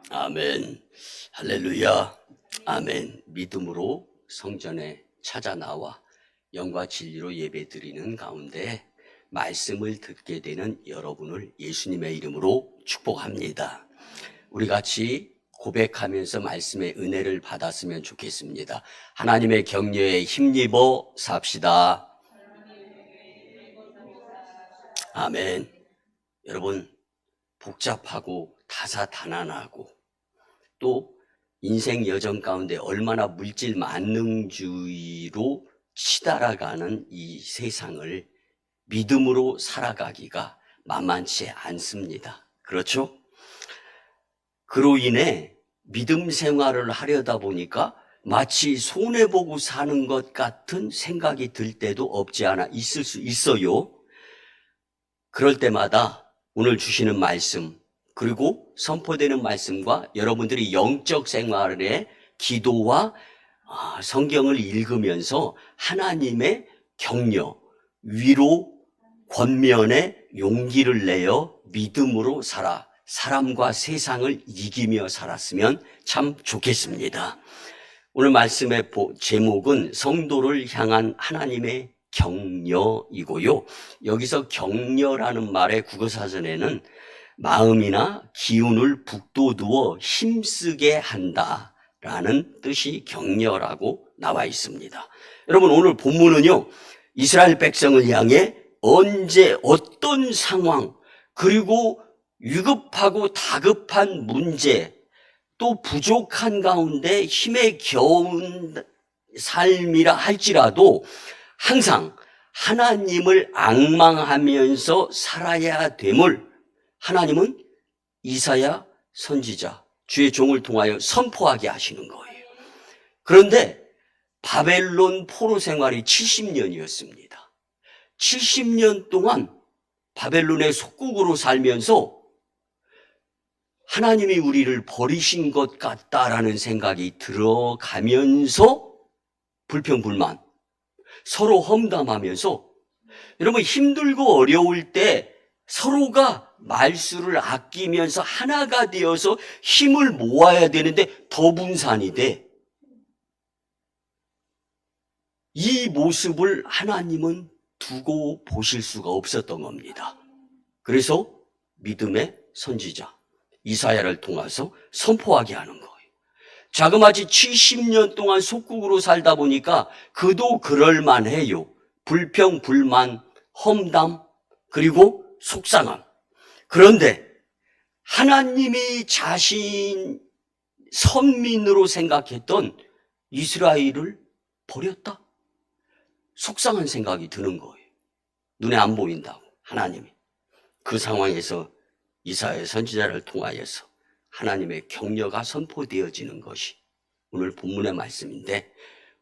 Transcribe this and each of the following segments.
아멘. 할렐루야. 아멘. 믿음으로 성전에 찾아 나와 영과 진리로 예배드리는 가운데 말씀을 듣게 되는 여러분을 예수님의 이름으로 축복합니다. 우리 같이 고백하면서 말씀의 은혜를 받았으면 좋겠습니다. 하나님의 격려에 힘입어 삽시다. 아멘. 여러분, 복잡하고 다사다난하고 또 인생 여정 가운데 얼마나 물질 만능주의로 치달아가는 이 세상을 믿음으로 살아가기가 만만치 않습니다. 그렇죠? 그로 인해 믿음 생활을 하려다 보니까 마치 손해보고 사는 것 같은 생각이 들 때도 없지 않아 있을 수 있어요. 그럴 때마다 오늘 주시는 말씀, 그리고 선포되는 말씀과 여러분들이 영적 생활의 기도와 성경을 읽으면서 하나님의 격려, 위로, 권면에 용기를 내어 믿음으로 살아 사람과 세상을 이기며 살았으면 참 좋겠습니다. 오늘 말씀의 제목은 성도를 향한 하나님의 격려이고요. 여기서 격려라는 말의 국어사전에는 마음이나 기운을 북돋우어 힘쓰게 한다라는 뜻이 격려라고 나와 있습니다. 여러분, 오늘 본문은요, 이스라엘 백성을 향해 언제 어떤 상황, 그리고 위급하고 다급한 문제, 또 부족한 가운데 힘에 겨운 삶이라 할지라도 항상 하나님을 앙망하면서 살아야 됨을 하나님은 이사야 선지자, 주의 종을 통하여 선포하게 하시는 거예요. 그런데 바벨론 포로 생활이 70년이었습니다. 70년 동안 바벨론의 속국으로 살면서 하나님이 우리를 버리신 것 같다라는 생각이 들어가면서 불평불만, 서로 험담하면서, 여러분, 힘들고 어려울 때 서로가 말수를 아끼면서 하나가 되어서 힘을 모아야 되는데 더 분산이 돼. 이 모습을 하나님은 두고 보실 수가 없었던 겁니다. 그래서 믿음의 선지자 이사야를 통해서 선포하게 하는 거예요. 자그마치 70년 동안 속국으로 살다 보니까 그도 그럴만해요. 불평, 불만, 험담, 그리고 속상함. 그런데 하나님이 자신 선민으로 생각했던 이스라엘을 버렸다? 속상한 생각이 드는 거예요. 눈에 안 보인다고, 하나님이. 그 상황에서 이사야 선지자를 통하여서 하나님의 격려가 선포되어지는 것이 오늘 본문의 말씀인데,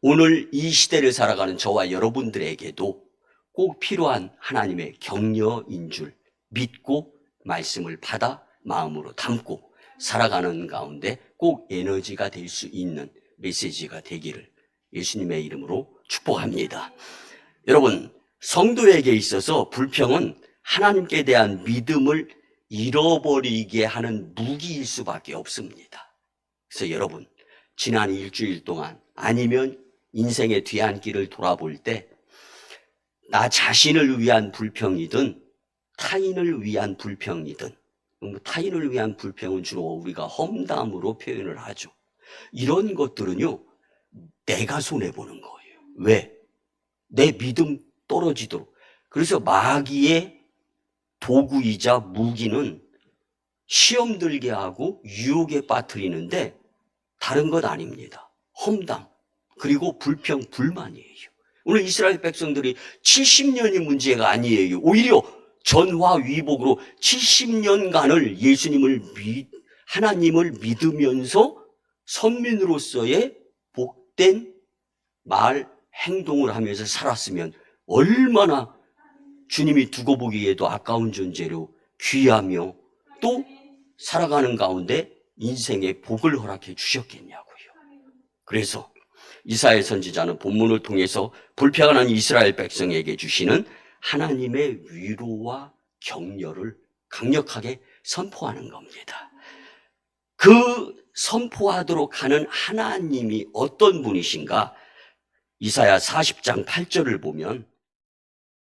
오늘 이 시대를 살아가는 저와 여러분들에게도 꼭 필요한 하나님의 격려인 줄 믿고 말씀을 받아 마음으로 담고 살아가는 가운데 꼭 에너지가 될 수 있는 메시지가 되기를 예수님의 이름으로 축복합니다. 여러분, 성도에게 있어서 불평은 하나님께 대한 믿음을 잃어버리게 하는 무기일 수밖에 없습니다. 그래서 여러분, 지난 일주일 동안 아니면 인생의 뒤안길을 돌아볼 때 나 자신을 위한 불평이든 타인을 위한 불평이든, 타인을 위한 불평은 주로 우리가 험담으로 표현을 하죠. 이런 것들은요, 내가 손해보는 거예요. 왜? 내 믿음 떨어지도록. 그래서 마귀의 도구이자 무기는 시험 들게 하고 유혹에 빠뜨리는데 다른 것 아닙니다. 험담, 그리고 불평, 불만이에요. 오늘 이스라엘 백성들이 70년이 문제가 아니에요. 오히려 전화위복으로 70년간을 하나님을 믿으면서 선민으로서의 복된 말, 행동을 하면서 살았으면 얼마나 주님이 두고 보기에도 아까운 존재로 귀하며 또 살아가는 가운데 인생의 복을 허락해 주셨겠냐고요. 그래서 이사야 선지자는 본문을 통해서 불평하는 이스라엘 백성에게 주시는 하나님의 위로와 격려를 강력하게 선포하는 겁니다. 그 선포하도록 하는 하나님이 어떤 분이신가? 이사야 40장 8절을 보면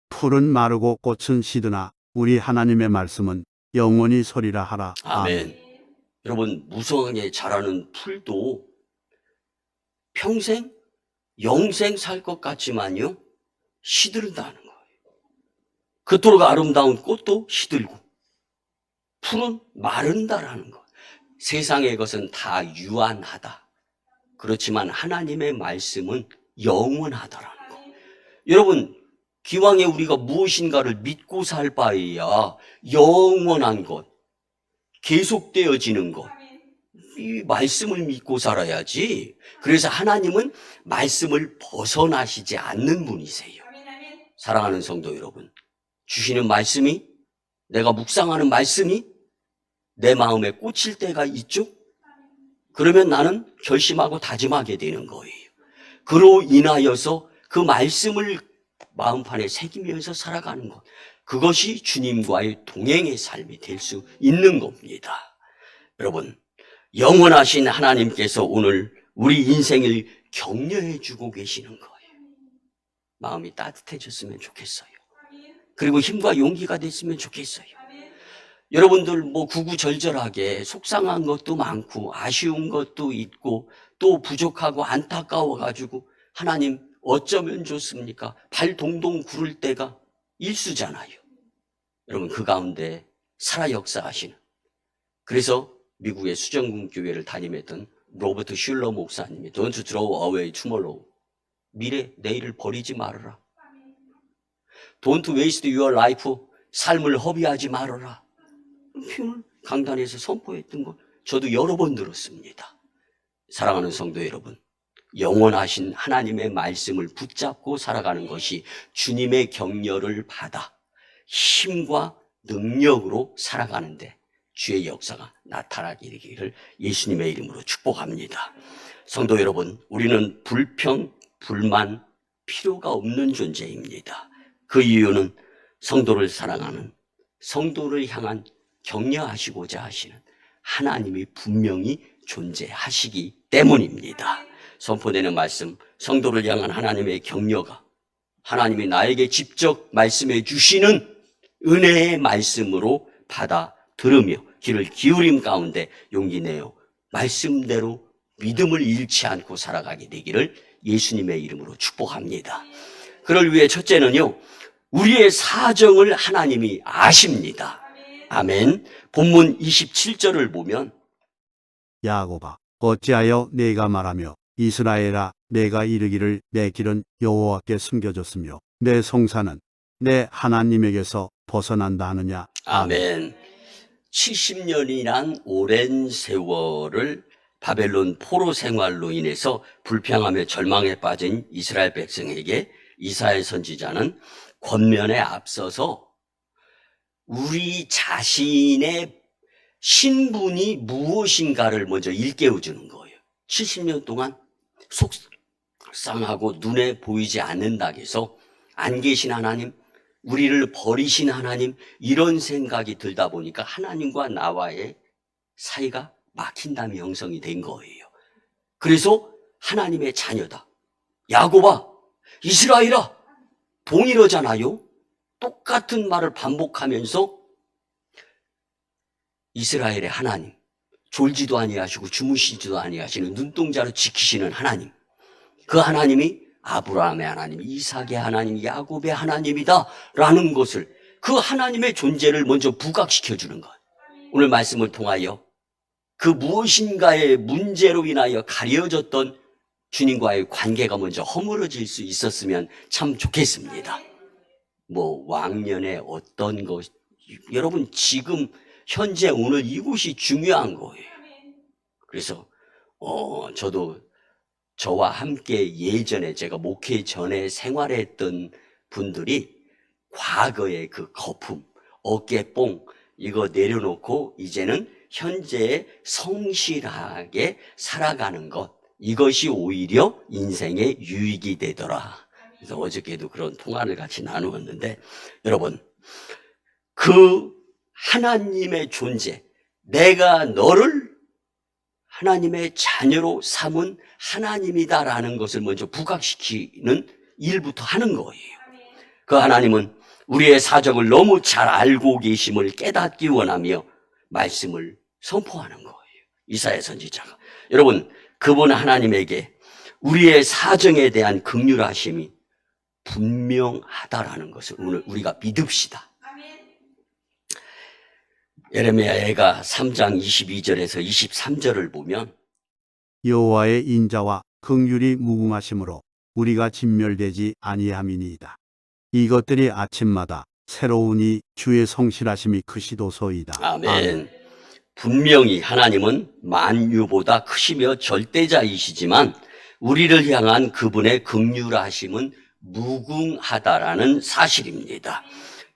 풀은 마르고 꽃은 시드나 우리 하나님의 말씀은 영원히 서리라 하라. 아멘. 여러분, 무성하게 자라는 풀도 평생 영생 살 것 같지만요, 시들다는 거예요. 그토록 아름다운 꽃도 시들고 풀은 마른다라는 거. 세상의 것은 다 유한하다. 그렇지만 하나님의 말씀은 영원하다라는 거. 여러분, 기왕에 우리가 무엇인가를 믿고 살 바에야 영원한 것, 계속되어지는 것, 이 말씀을 믿고 살아야지. 그래서 하나님은 말씀을 벗어나시지 않는 분이세요. 사랑하는 성도 여러분, 주시는 말씀이, 내가 묵상하는 말씀이 내 마음에 꽂힐 때가 있죠? 그러면 나는 결심하고 다짐하게 되는 거예요. 그로 인하여서 그 말씀을 마음판에 새기면서 살아가는 것, 그것이 주님과의 동행의 삶이 될 수 있는 겁니다. 여러분, 영원하신 하나님께서 오늘 우리 인생을 격려해 주고 계시는 거예요. 마음이 따뜻해졌으면 좋겠어요. 그리고 힘과 용기가 됐으면 좋겠어요. 여러분들 구구절절하게 속상한 것도 많고 아쉬운 것도 있고 또 부족하고 안타까워가지고 하나님 어쩌면 좋습니까? 발 동동 구를 때가 일수잖아요. 여러분, 그 가운데 살아 역사하시는, 그래서 미국의 수정군 교회를 다니던 로버트 슐러 목사님이 Don't throw away tomorrow, 미래, 내일을 버리지 말아라. Don't waste your life, 삶을 허비하지 말아라. 표현을 강단에서 선포했던 걸 저도 여러 번 들었습니다. 사랑하는 성도 여러분, 영원하신 하나님의 말씀을 붙잡고 살아가는 것이 주님의 격려를 받아 힘과 능력으로 살아가는데 주의 역사가 나타나게 되기를 예수님의 이름으로 축복합니다. 성도 여러분, 우리는 불평, 불만, 필요가 없는 존재입니다. 그 이유는 성도를 사랑하는, 성도를 향한 격려하시고자 하시는 하나님이 분명히 존재하시기 때문입니다. 선포되는 말씀, 성도를 향한 하나님의 격려가 하나님이 나에게 직접 말씀해 주시는 은혜의 말씀으로 받아 들으며 귀를 기울임 가운데 용기 내어 말씀대로 믿음을 잃지 않고 살아가게 되기를 예수님의 이름으로 축복합니다. 그를 위해 첫째는요, 우리의 사정을 하나님이 아십니다. 아멘. 본문 27절을 보면 야곱아 어찌하여 내가 말하며 이스라엘아 내가 이르기를 내 길은 여호와께 숨겨졌으며 내 성사는 내 하나님에게서 벗어난다 하느냐. 아멘. 70년이란 오랜 세월을 바벨론 포로 생활로 인해서 불평하며 절망에 빠진 이스라엘 백성에게 이사야 선지자는 권면에 앞서서 우리 자신의 신분이 무엇인가를 먼저 일깨워 주는 거예요. 70년 동안 속상하고 눈에 보이지 않는다고 해서 안 계신 하나님, 우리를 버리신 하나님, 이런 생각이 들다 보니까 하나님과 나와의 사이가 막힌담이 형성이 된 거예요. 그래서 하나님의 자녀다, 야곱아, 이스라엘아, 동일하잖아요. 똑같은 말을 반복하면서 이스라엘의 하나님, 졸지도 아니하시고 주무시지도 아니하시는 눈동자로 지키시는 하나님, 그 하나님이 아브라함의 하나님, 이삭의 하나님, 야곱의 하나님이다 라는 것을, 그 하나님의 존재를 먼저 부각시켜 주는 것. 오늘 말씀을 통하여 그 무엇인가의 문제로 인하여 가려졌던 주님과의 관계가 먼저 허물어질 수 있었으면 참 좋겠습니다. 왕년에 어떤 것, 여러분 지금 현재 오늘 이곳이 중요한 거예요. 그래서 저도 저와 함께 예전에 제가 목회 전에 생활했던 분들이 과거의 그 거품, 어깨뽕 이거 내려놓고 이제는 현재에 성실하게 살아가는 것, 이것이 오히려 인생의 유익이 되더라. 그래서 어저께도 그런 통화를 같이 나누었는데, 여러분, 그 하나님의 존재, 내가 너를 하나님의 자녀로 삼은 하나님이다라는 것을 먼저 부각시키는 일부터 하는 거예요. 그 하나님은 우리의 사정을 너무 잘 알고 계심을 깨닫기 원하며 말씀을 선포하는 거예요. 이사야 선지자가. 여러분, 그분 하나님에게 우리의 사정에 대한 긍휼하심이 분명하다라는 것을 오늘 우리가 믿읍시다. 예레미야가 3장 22절에서 23절을 보면 여호와의 인자와 긍휼이 무궁하심으로 우리가 진멸되지 아니함이니이다. 이것들이 아침마다 새로우니 주의 성실하심이 크시도소이다. 아멘. 분명히 하나님은 만유보다 크시며 절대자이시지만 우리를 향한 그분의 긍휼하심은 무궁하다라는 사실입니다.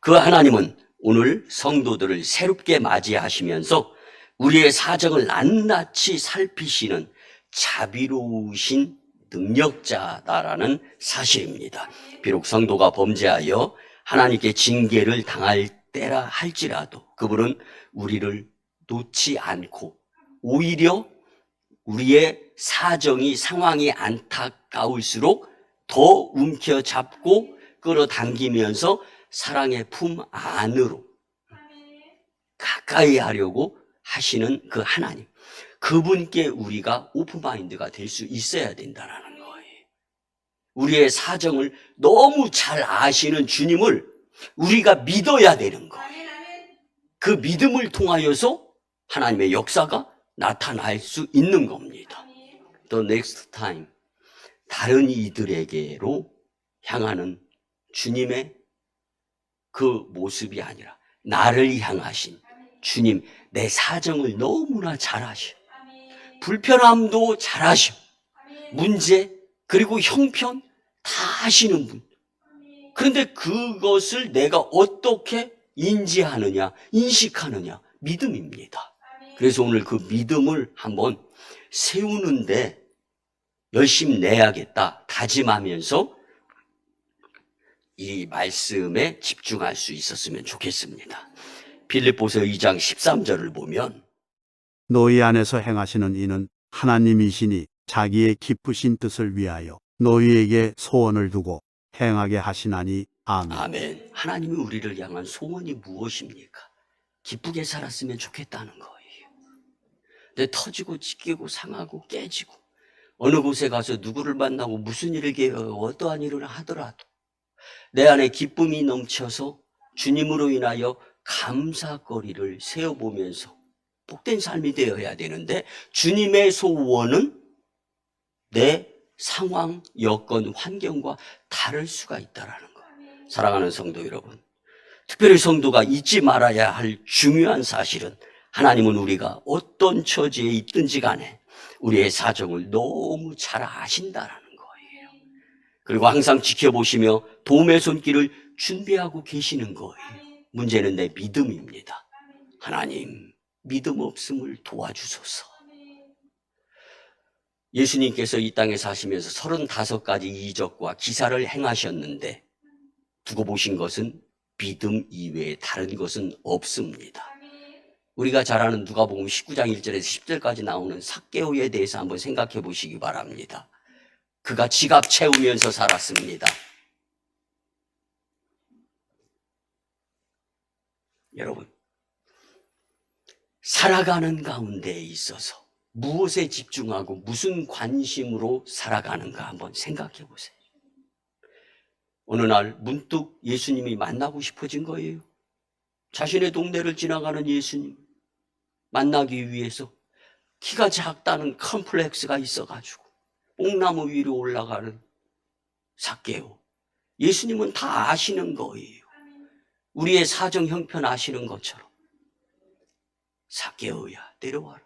그 하나님은 오늘 성도들을 새롭게 맞이하시면서 우리의 사정을 낱낱이 살피시는 자비로우신 능력자다라는 사실입니다. 비록 성도가 범죄하여 하나님께 징계를 당할 때라 할지라도 그분은 우리를 놓지 않고 오히려 우리의 사정이 상황이 안타까울수록 더 움켜잡고 끌어당기면서 사랑의 품 안으로 가까이 하려고 하시는 그 하나님, 그분께 우리가 오픈마인드가 될 수 있어야 된다는 거예요. 우리의 사정을 너무 잘 아시는 주님을 우리가 믿어야 되는 거예요. 그 믿음을 통하여서 하나님의 역사가 나타날 수 있는 겁니다. The next time, 다른 이들에게로 향하는 주님의 그 모습이 아니라 나를 향하신 주님, 내 사정을 너무나 잘 아셔. 불편함도 잘 아셔. 문제 그리고 형편 다 아시는 분. 그런데 그것을 내가 어떻게 인지하느냐, 인식하느냐, 믿음입니다. 그래서 오늘 그 믿음을 한번 세우는데 열심히 내야겠다 다짐하면서 이 말씀에 집중할 수 있었으면 좋겠습니다. 빌립보서 2장 13절을 보면 너희 안에서 행하시는 이는 하나님이시니 자기의 기쁘신 뜻을 위하여 너희에게 소원을 두고 행하게 하시나니 아멘. 아멘. 하나님이 우리를 향한 소원이 무엇입니까? 기쁘게 살았으면 좋겠다는 거예요. 근데 터지고 찢기고 상하고 깨지고 어느 곳에 가서 누구를 만나고 무슨 일을 계획하고 어떠한 일을 하더라도 내 안에 기쁨이 넘쳐서 주님으로 인하여 감사거리를 세어보면서 복된 삶이 되어야 되는데 주님의 소원은 내 상황, 여건, 환경과 다를 수가 있다는 거예요. 사랑하는 성도 여러분, 특별히 성도가 잊지 말아야 할 중요한 사실은 하나님은 우리가 어떤 처지에 있든지 간에 우리의 사정을 너무 잘 아신다라는 거예요. 그리고 항상 지켜보시며 도움의 손길을 준비하고 계시는 거예요. 문제는 내 믿음입니다. 하나님, 믿음 없음을 도와주소서. 예수님께서 이 땅에 사시면서 35가지 이적과 기사를 행하셨는데 두고 보신 것은 믿음 이외에 다른 것은 없습니다. 우리가 잘 아는 누가복음 19장 1절에서 10절까지 나오는 삭개오에 대해서 한번 생각해 보시기 바랍니다. 그가 지갑 채우면서 살았습니다. 여러분, 살아가는 가운데에 있어서 무엇에 집중하고 무슨 관심으로 살아가는가 한번 생각해 보세요. 어느 날 문득 예수님이 만나고 싶어진 거예요. 자신의 동네를 지나가는 예수님 만나기 위해서 키가 작다는 컴플렉스가 있어가지고 뽕나무 위로 올라가는 삭개오. 예수님은 다 아시는 거예요. 우리의 사정 형편 아시는 것처럼 삭개오야 내려와라.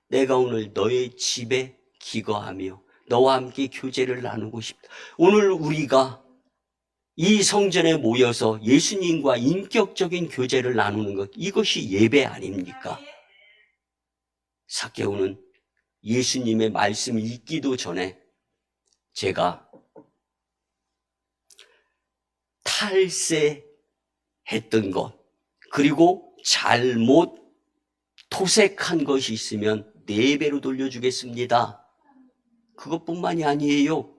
내가 오늘 너의 집에 기거하며 너와 함께 교제를 나누고 싶다. 오늘 우리가 이 성전에 모여서 예수님과 인격적인 교제를 나누는 것, 이것이 예배 아닙니까? 삭개오는 예수님의 말씀을 읽기도 전에 제가 탈세했던 것, 그리고 잘못 토색한 것이 있으면 4배로 돌려주겠습니다. 그것뿐만이 아니에요.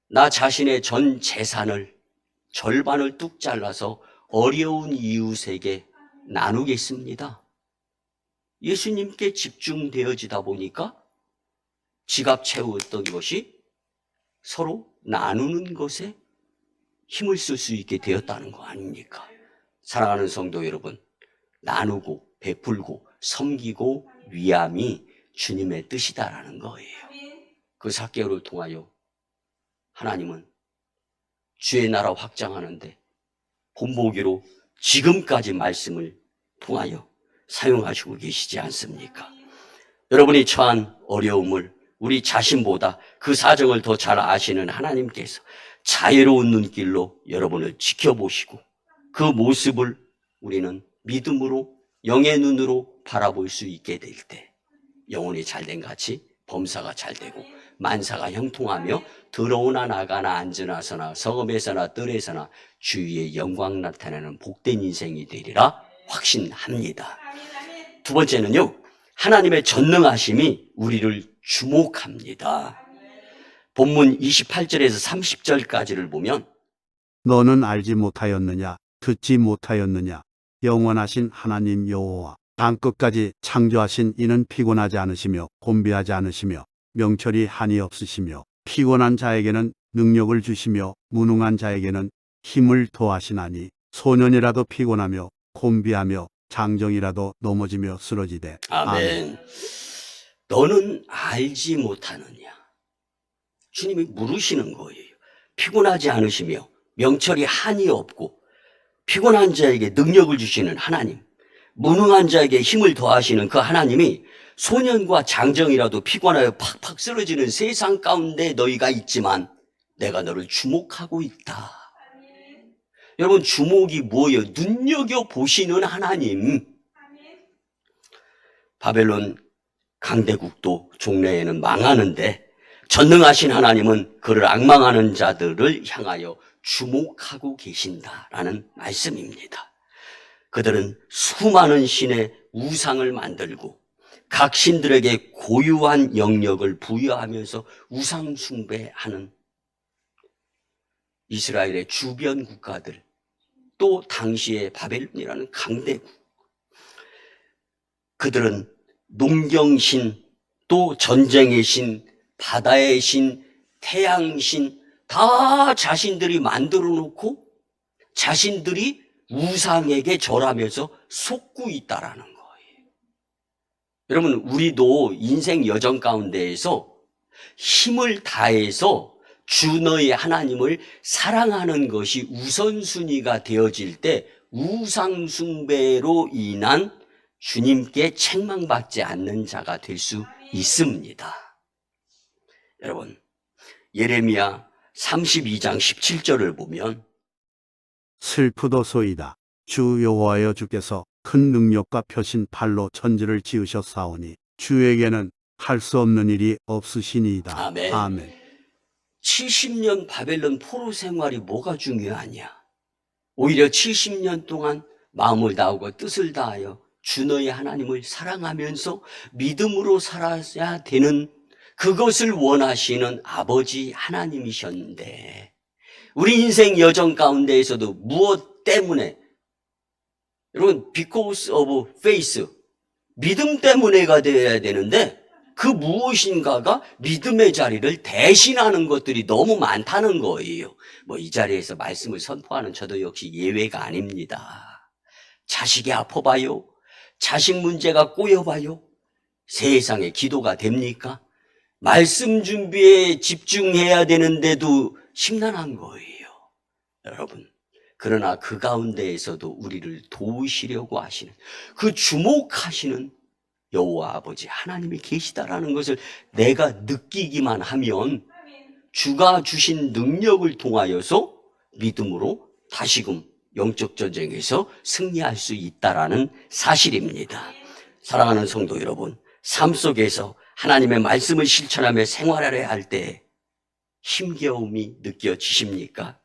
나 자신의 전 재산을 절반을 뚝 잘라서 어려운 이웃에게 나누겠습니다. 예수님께 집중되어지다 보니까 지갑 채웠던 것이 서로 나누는 것에 힘을 쓸 수 있게 되었다는 거 아닙니까? 사랑하는 성도 여러분, 나누고 베풀고 섬기고 위함이 주님의 뜻이다라는 거예요. 그 삭개오를 통하여 하나님은 주의 나라 확장하는데 본보기로 지금까지 말씀을 통하여 사용하시고 계시지 않습니까? 여러분이 처한 어려움을 우리 자신보다 그 사정을 더 잘 아시는 하나님께서 자유로운 눈길로 여러분을 지켜보시고 그 모습을 우리는 믿음으로 영의 눈으로 바라볼 수 있게 될 때 영혼이 잘된 같이 범사가 잘되고 만사가 형통하며 들어오나 나가나 앉으나 서나 성읍에서나 뜰에서나 주의 영광 나타내는 복된 인생이 되리라 확신합니다. 두 번째는요, 하나님의 전능하심이 우리를 주목합니다. 본문 28절에서 30절까지를 보면 너는 알지 못하였느냐 듣지 못하였느냐 영원하신 하나님 여호와 땅끝까지 창조하신 이는 피곤하지 않으시며 곤비하지 않으시며 명철이 한이 없으시며 피곤한 자에게는 능력을 주시며 무능한 자에게는 힘을 더하시나니 소년이라도 피곤하며 곤비하며 장정이라도 넘어지며 쓰러지되. 아멘. 너는 알지 못하느냐. 주님이 물으시는 거예요. 피곤하지 않으시며 명철이 한이 없고 피곤한 자에게 능력을 주시는 하나님, 무능한 자에게 힘을 더하시는 그 하나님이 소년과 장정이라도 피곤하여 팍팍 쓰러지는 세상 가운데 너희가 있지만 내가 너를 주목하고 있다. 여러분, 주목이 뭐예요? 눈여겨보시는 하나님. 바벨론 강대국도 종래에는 망하는데 전능하신 하나님은 그를 앙망하는 자들을 향하여 주목하고 계신다라는 말씀입니다. 그들은 수많은 신의 우상을 만들고 각 신들에게 고유한 영역을 부여하면서 우상 숭배하는 이스라엘의 주변 국가들, 또 당시의 바벨론이라는 강대국, 그들은 농경신, 또 전쟁의 신, 바다의 신, 태양신 다 자신들이 만들어 놓고 자신들이 우상에게 절하면서 속고 있다라는 거예요. 여러분, 우리도 인생 여정 가운데에서 힘을 다해서 주 너의 하나님을 사랑하는 것이 우선순위가 되어질 때 우상 숭배로 인한 주님께 책망받지 않는 자가 될 수 있습니다. 여러분, 예레미야 32장 17절을 보면 슬프도소이다. 주 여호와여 주께서 큰 능력과 펴신 팔로 천지를 지으셨사오니 주에게는 할 수 없는 일이 없으시니이다. 아멘. 아멘. 70년 바벨론 포로 생활이 뭐가 중요하냐? 오히려 70년 동안 마음을 다하고 뜻을 다하여 주 너의 하나님을 사랑하면서 믿음으로 살아야 되는 그것을 원하시는 아버지 하나님이셨는데 우리 인생 여정 가운데에서도 무엇 때문에, 여러분, because of faith, 믿음 때문에가 되어야 되는데 그 무엇인가가 믿음의 자리를 대신하는 것들이 너무 많다는 거예요. 이 자리에서 말씀을 선포하는 저도 역시 예외가 아닙니다. 자식이 아파봐요. 자식 문제가 꼬여봐요. 세상에 기도가 됩니까? 말씀 준비에 집중해야 되는데도 심란한 거예요. 여러분, 그러나 그 가운데에서도 우리를 도우시려고 하시는, 그 주목하시는 여호와 아버지 하나님이 계시다라는 것을 내가 느끼기만 하면 주가 주신 능력을 통하여서 믿음으로 다시금 영적 전쟁에서 승리할 수 있다라는 사실입니다. 사랑하는 성도 여러분, 삶 속에서 하나님의 말씀을 실천하며 생활하려 할 때 힘겨움이 느껴지십니까?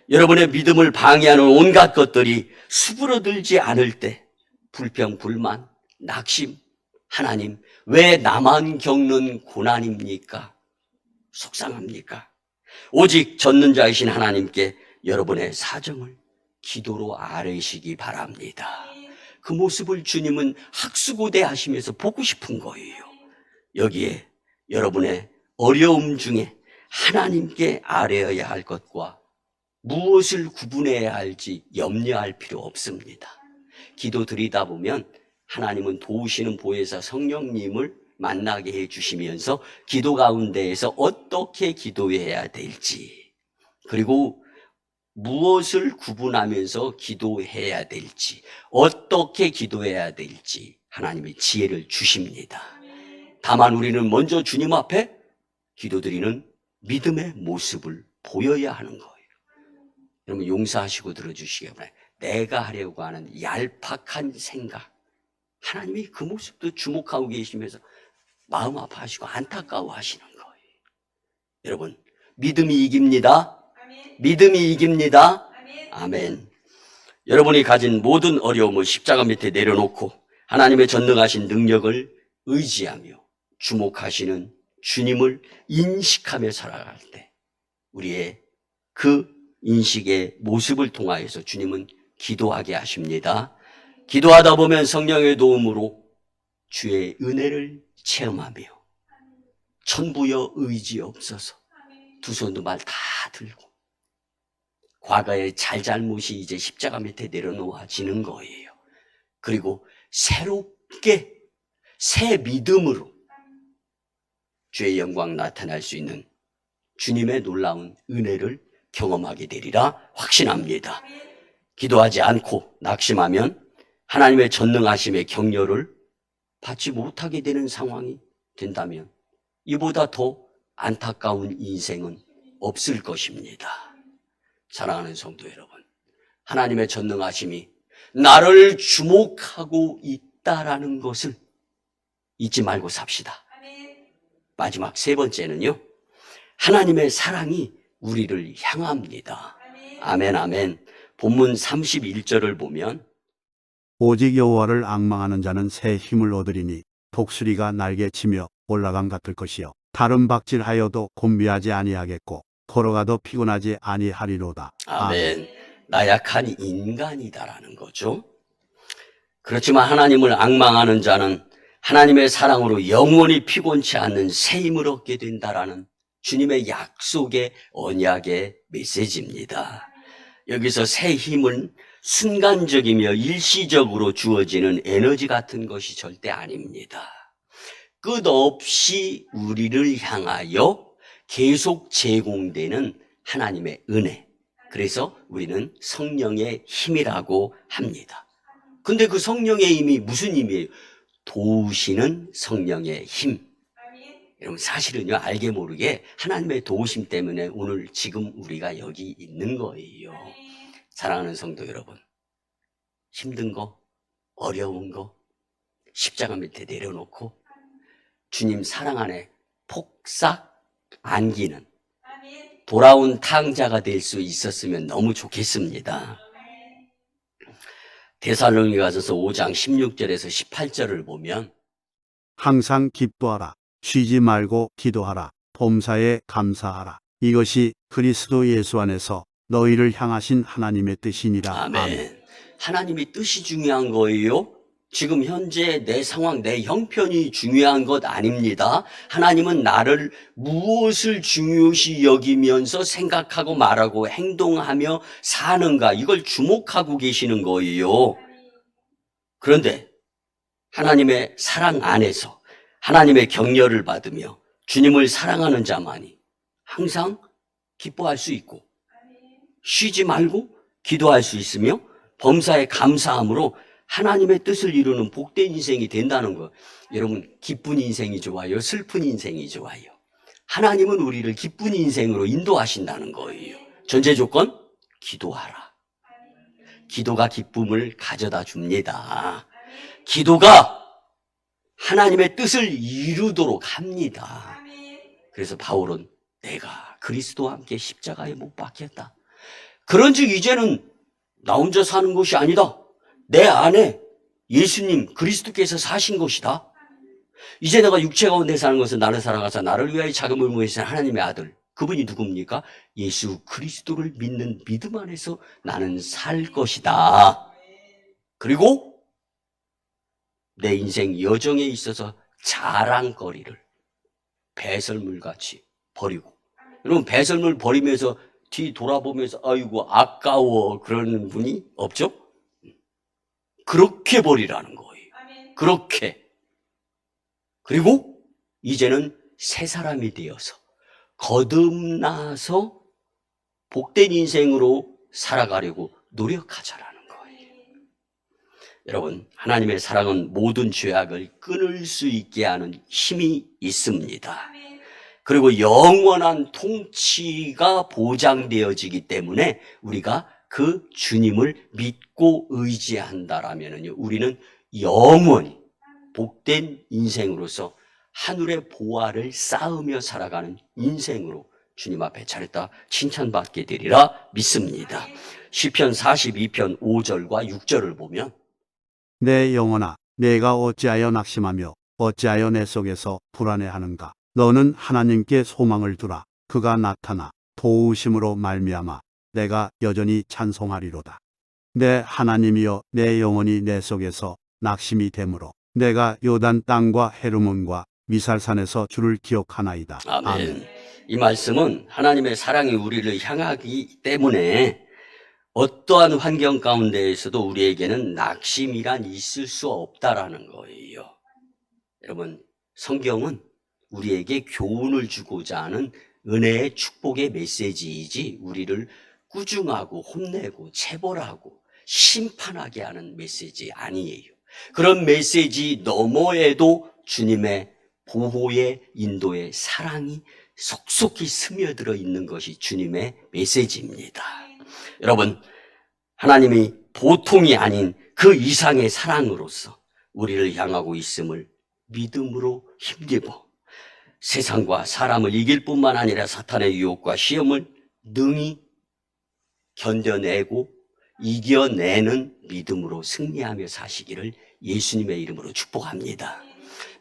여러분의 믿음을 방해하는 온갖 것들이 수그러들지 않을 때 불평, 불만, 낙심, 하나님, 왜 나만 겪는 고난입니까? 속상합니까? 오직 젖는 자이신 하나님께 여러분의 사정을 기도로 아뢰시기 바랍니다. 그 모습을 주님은 학수고대 하시면서 보고 싶은 거예요. 여기에 여러분의 어려움 중에 하나님께 아뢰어야 할 것과 무엇을 구분해야 할지 염려할 필요 없습니다. 기도 드리다 보면 하나님은 도우시는 보혜사 성령님을 만나게 해주시면서 기도 가운데에서 어떻게 기도해야 될지, 그리고 무엇을 구분하면서 기도해야 될지, 어떻게 기도해야 될지 하나님이 지혜를 주십니다. 다만 우리는 먼저 주님 앞에 기도드리는 믿음의 모습을 보여야 하는 거예요. 여러분 용서하시고 들어주시기 바랍니다. 내가 하려고 하는 얄팍한 생각, 하나님이 그 모습도 주목하고 계시면서 마음 아파하시고 안타까워 하시는 거예요. 여러분, 믿음이 이깁니다. 믿음이 이깁니다. 아멘. 여러분이 가진 모든 어려움을 십자가 밑에 내려놓고 하나님의 전능하신 능력을 의지하며 주목하시는 주님을 인식하며 살아갈 때 우리의 그 인식의 모습을 통하여서 주님은 기도하게 하십니다. 기도하다 보면 성령의 도움으로 주의 은혜를 체험하며 천부여 의지없어서 두 손도 말 다 들고 과거의 잘잘못이 이제 십자가 밑에 내려놓아지는 거예요. 그리고 새롭게 새 믿음으로 주의 영광 나타날 수 있는 주님의 놀라운 은혜를 경험하게 되리라 확신합니다. 기도하지 않고 낙심하면 하나님의 전능하심의 격려를 받지 못하게 되는 상황이 된다면 이보다 더 안타까운 인생은 없을 것입니다. 사랑하는 성도 여러분, 하나님의 전능하심이 나를 주목하고 있다라는 것을 잊지 말고 삽시다. 마지막 세 번째는요, 하나님의 사랑이 우리를 향합니다. 아멘, 아멘. 본문 31절을 보면 오직 여호와를 앙망하는 자는 새 힘을 얻으리니 독수리가 날개치며 올라감 같을 것이요 다른 박질하여도 곤비하지 아니하겠고 걸어가도 피곤하지 아니하리로다. 아멘. 나약한 인간이다라는 거죠. 그렇지만 하나님을 앙망하는 자는 하나님의 사랑으로 영원히 피곤치 않는 새 힘을 얻게 된다라는 주님의 약속의 언약의 메시지입니다. 여기서 새 힘은 순간적이며 일시적으로 주어지는 에너지 같은 것이 절대 아닙니다. 끝없이 우리를 향하여 계속 제공되는 하나님의 은혜. 그래서 우리는 성령의 힘이라고 합니다. 근데 그 성령의 힘이 무슨 힘이에요? 도우시는 성령의 힘. 여러분 사실은요, 알게 모르게 하나님의 도우심 때문에 오늘 지금 우리가 여기 있는 거예요. 사랑하는 성도 여러분, 힘든 거, 어려운 거 십자가 밑에 내려놓고 주님 사랑 안에 폭삭 안기는 돌아온 탕자가 될 수 있었으면 너무 좋겠습니다. 데살로니가서서 5장 16절에서 18절을 보면 항상 기뻐하라. 쉬지 말고 기도하라. 범사에 감사하라. 이것이 그리스도 예수 안에서 너희를 향하신 하나님의 뜻이니라. 아멘. 하나님의 뜻이 중요한 거예요. 지금 현재 내 상황, 내 형편이 중요한 것 아닙니다. 하나님은 나를 무엇을 중요시 여기면서 생각하고 말하고 행동하며 사는가, 이걸 주목하고 계시는 거예요. 그런데 하나님의 사랑 안에서 하나님의 격려를 받으며 주님을 사랑하는 자만이 항상 기뻐할 수 있고 쉬지 말고 기도할 수 있으며 범사에 감사함으로 하나님의 뜻을 이루는 복된 인생이 된다는 거. 여러분, 기쁜 인생이 좋아요? 슬픈 인생이 좋아요? 하나님은 우리를 기쁜 인생으로 인도하신다는 거예요. 전제 조건? 기도하라. 기도가 기쁨을 가져다 줍니다. 기도가 하나님의 뜻을 이루도록 합니다. 그래서 바울은 내가 그리스도와 함께 십자가에 못 박혔다. 그런즉 이제는 나 혼자 사는 것이 아니다. 내 안에 예수님 그리스도께서 사신 것이다. 이제 내가 육체 가운데 사는 것은 나를 사랑하사 나를 위하여 자금을 모으신 하나님의 아들. 그분이 누굽니까? 예수 그리스도를 믿는 믿음 안에서 나는 살 것이다. 그리고 내 인생 여정에 있어서 자랑거리를 배설물같이 버리고, 여러분 배설물 버리면서 뒤 돌아보면서 아이고 아까워 그러는 분이 없죠? 그렇게 버리라는 거예요. 그렇게. 그리고 이제는 새 사람이 되어서 거듭나서 복된 인생으로 살아가려고 노력하자라는 거예요. 여러분, 하나님의 사랑은 모든 죄악을 끊을 수 있게 하는 힘이 있습니다. 그리고 영원한 통치가 보장되어지기 때문에 우리가 그 주님을 믿고 의지한다라면요, 우리는 영원히 복된 인생으로서 하늘의 보화를 쌓으며 살아가는 인생으로 주님 앞에 차렸다 칭찬받게 되리라 믿습니다. 시편 42편 5절과 6절을 보면 내 영혼아, 내가 어찌하여 낙심하며 어찌하여 내 속에서 불안해하는가? 너는 하나님께 소망을 두라. 그가 나타나 도우심으로 말미암아 내가 여전히 찬송하리로다. 내 하나님이여, 내 영혼이 내 속에서 낙심이 되므로 내가 요단 땅과 헤르몬과 미살산에서 주를 기억하나이다. 아멘. 이 말씀은 하나님의 사랑이 우리를 향하기 때문에 어떠한 환경 가운데에서도 우리에게는 낙심이란 있을 수 없다라는 거예요. 여러분, 성경은 우리에게 교훈을 주고자 하는 은혜의 축복의 메시지이지 우리를 꾸중하고 혼내고 체벌하고 심판하게 하는 메시지 아니에요. 그런 메시지 너머에도 주님의 보호의 인도의 사랑이 속속히 스며들어 있는 것이 주님의 메시지입니다. 여러분, 하나님이 보통이 아닌 그 이상의 사랑으로서 우리를 향하고 있음을 믿음으로 힘입어 세상과 사람을 이길 뿐만 아니라 사탄의 유혹과 시험을 능히 견뎌내고 이겨내는 믿음으로 승리하며 사시기를 예수님의 이름으로 축복합니다.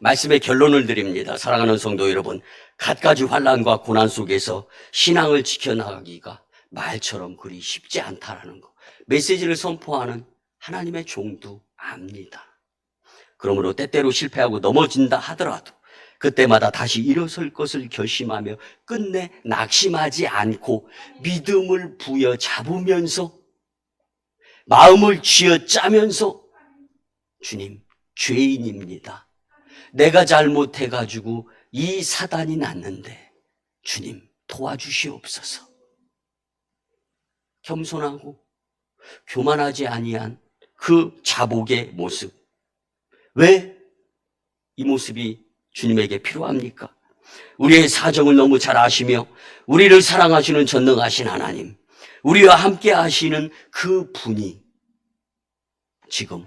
말씀의 결론을 드립니다. 사랑하는 성도 여러분, 갖가지 환난과 고난 속에서 신앙을 지켜나가기가 말처럼 그리 쉽지 않다라는 거, 메시지를 선포하는 하나님의 종도 압니다. 그러므로 때때로 실패하고 넘어진다 하더라도 그때마다 다시 일어설 것을 결심하며 끝내 낙심하지 않고 믿음을 부여잡으면서 마음을 쥐어짜면서 주님, 죄인입니다. 내가 잘못해가지고 이 사단이 났는데 주님 도와주시옵소서. 겸손하고 교만하지 아니한 그 자복의 모습. 왜 이 모습이 주님에게 필요합니까? 우리의 사정을 너무 잘 아시며 우리를 사랑하시는 전능하신 하나님, 우리와 함께 하시는 그 분이 지금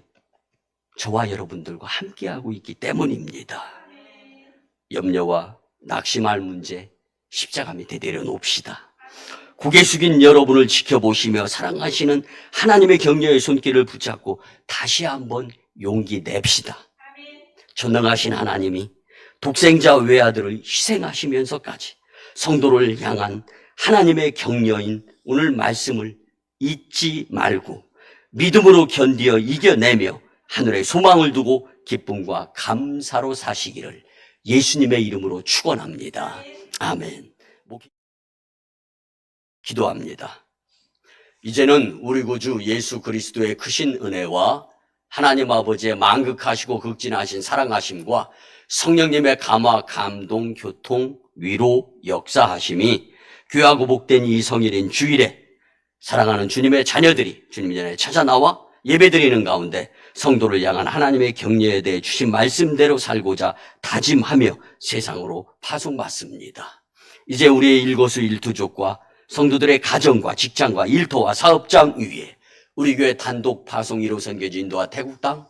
저와 여러분들과 함께하고 있기 때문입니다. 염려와 낙심할 문제 십자가 밑에 내려놓읍시다. 고개 숙인 여러분을 지켜보시며 사랑하시는 하나님의 격려의 손길을 붙잡고 다시 한번 용기 냅시다. 전능하신 하나님이 독생자 외아들을 희생하시면서까지 성도를 향한 하나님의 격려인 오늘 말씀을 잊지 말고 믿음으로 견디어 이겨내며 하늘에 소망을 두고 기쁨과 감사로 사시기를 예수님의 이름으로 축원합니다. 아멘. 기도합니다. 이제는 우리 구주 예수 그리스도의 크신 은혜와 하나님 아버지의 만극하시고 극진하신 사랑하심과 성령님의 감화, 감동, 교통, 위로, 역사하심이 귀하고 복된 이 성일인 주일에 사랑하는 주님의 자녀들이 주님 전에 찾아 나와 예배드리는 가운데 성도를 향한 하나님의 격려에 대해 주신 말씀대로 살고자 다짐하며 세상으로 파송받습니다. 이제 우리의 일거수일투족과 성도들의 가정과 직장과 일터와 사업장 위에 우리 교회 단독 파송 1호 선교지 인도와 태국 땅,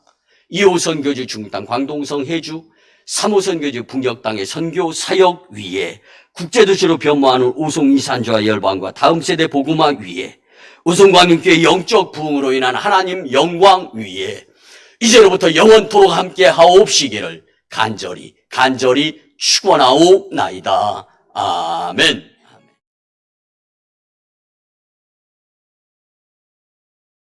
2호 선교지 중국 땅 광동성 해주, 3호 선교지 북녘 땅의 선교 사역 위에 국제도시로 변모하는 오송 이산주와 열방과 다음 세대 복음화 위에 오송광림교회 영적 부흥으로 인한 하나님 영광 위에 이제로부터 영원토록 함께 하옵시기를 간절히 축원하오나이다. 아멘.